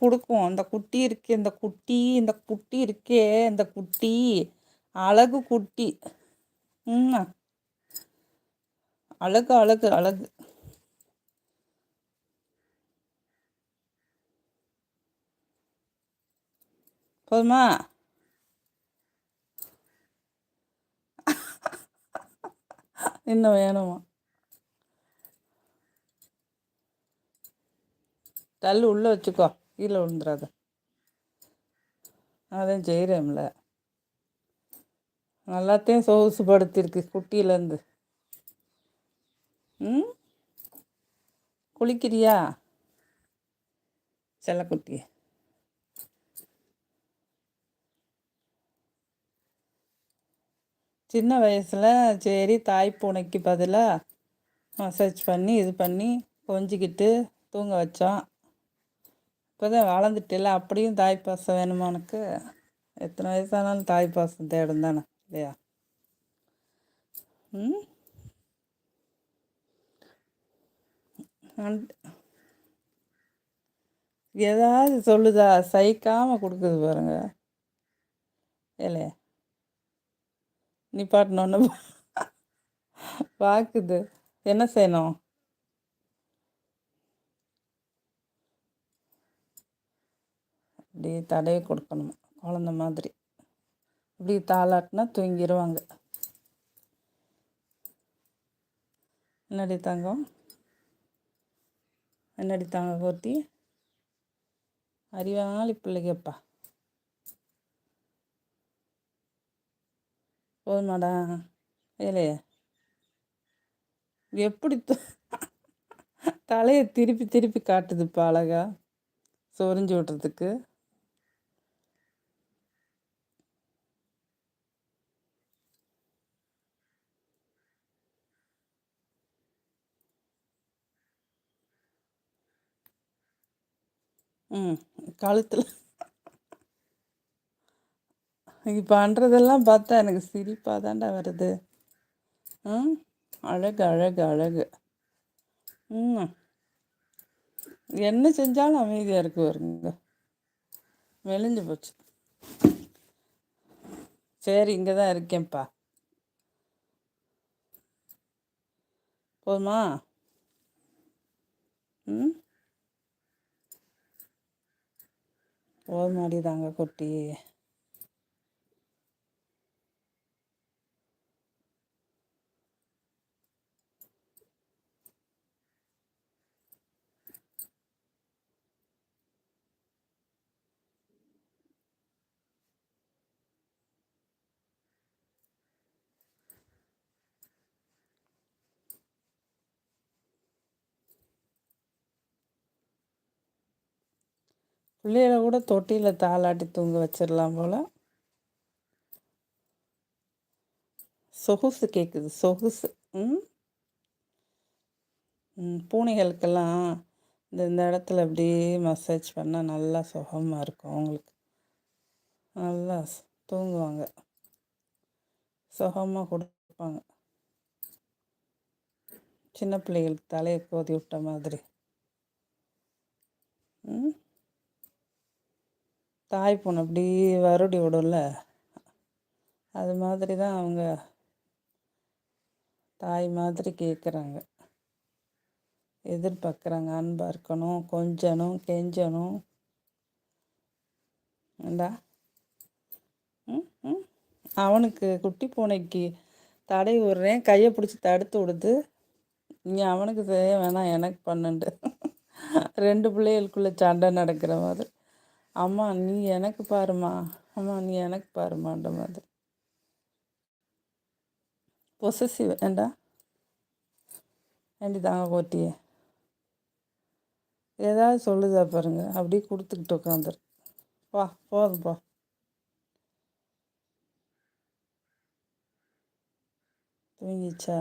கொடுக்கும். அந்த குட்டி இருக்கே, இந்த குட்டி இருக்கே, இந்த குட்டி அழகு குட்டி. ம். அழகு அழகு அழகு. போதுமா? இன்னும் வேணுமா? தள்ளு உள்ளே வச்சுக்கோ, கீழே விழுந்துடாத. அதான் செய்கிறேன்ல, நல்லாத்தையும் சொகுசுப்படுத்திருக்கு குட்டியிலேருந்து. ம். குளிக்கிறியா செல்லக்குட்டி? சின்ன வயசில் சரி தாய் பூனைக்கு பதிலாக மசாஜ் பண்ணி இது பண்ணி கொஞ்சிக்கிட்டு தூங்க வச்சோம். இப்போ தான் வளர்ந்துட்டில்ல, அப்படியும் தாய் பாசம் வேணுமா உனக்கு? எத்தனை வயசானாலும் தாய் பாசம் தேடும் தானே, இல்லையா? ம். ஏதாவது சொல்லுதா? சகிக்காமல் கொடுக்குது பாருங்க. இல்லையா? நிப்பாட்டினோன்னு பார்க்குது. என்ன செய்யணும்? இப்படி தடவி கொடுக்கணும், குழந்த மாதிரி. இப்படி தாளாட்டினா தூங்கிடுவாங்க. என்னடி தங்கம்? என்னடி தாங்க கோட்டி? அறிவாளி பிள்ளைங்கப்பா. போதுமாடா? இல்லையே, எப்படி தலையை திருப்பி திருப்பி காட்டுதுப்பா அழகா, சொரிஞ்சு விட்றதுக்கு. ம். கழுத்தில் இது பண்ணுறதெல்லாம் பார்த்தா எனக்கு சிரிப்பாக தாண்டா வருது. ம். அழகு அழகு அழகு. ம். என்ன செஞ்சாலும் அமைதியாக இருக்கு வருங்க. மெலிஞ்சு போச்சு. சரி, இங்கே தான் இருக்கேன்ப்பா. போதுமா? ம். போதுமாடி தாங்க குட்டி? பிள்ளைகளை கூட தொட்டியில் தாளாட்டி தூங்க வச்சிடலாம் போல். சொகுசு கேட்குது, சொகுசு. ம். பூனைகளுக்கெல்லாம் இந்த இடத்துல அப்படியே மசாஜ் பண்ணால் நல்லா சுகமாக இருக்கும் அவங்களுக்கு. நல்லா தூங்குவாங்க, சுகமாக கொடுப்பாங்க. சின்ன பிள்ளைகளுக்கு தலையை கோதி விட்ட மாதிரி. ம். தாய் பூனை அப்படி வருடி விடும்ல, அது மாதிரி தான் அவங்க தாய் மாதிரி கேட்குறாங்க, எதிர்பார்க்குறாங்க. அன்பாக இருக்கணும், கொஞ்சணும், கெஞ்சணும். ஏண்டா? ம். ம். அவனுக்கு குட்டி பூனைக்கு தடை விடுறேன், கையை பிடிச்சி தடுத்து விடுது. நீ அவனுக்கு செய்ய வேணாம், எனக்கு பண்ணுண்டு. ரெண்டு பிள்ளைகளுக்குள்ளே சண்டை நடக்கிற மாதிரி. அம்மா நீ எனக்கு பாருமா, அம்மா நீ எனக்கு பாருமான்ற மாதிரி. பொசசிவ். ஏண்டா? ஏண்டி தாங்க கோட்டியே? ஏதாவது சொல்லுதா பாருங்க, அப்படியே கொடுத்துக்கிட்டு உட்காந்துரு. வா, போதும்ப்பா. தூங்கிச்சா?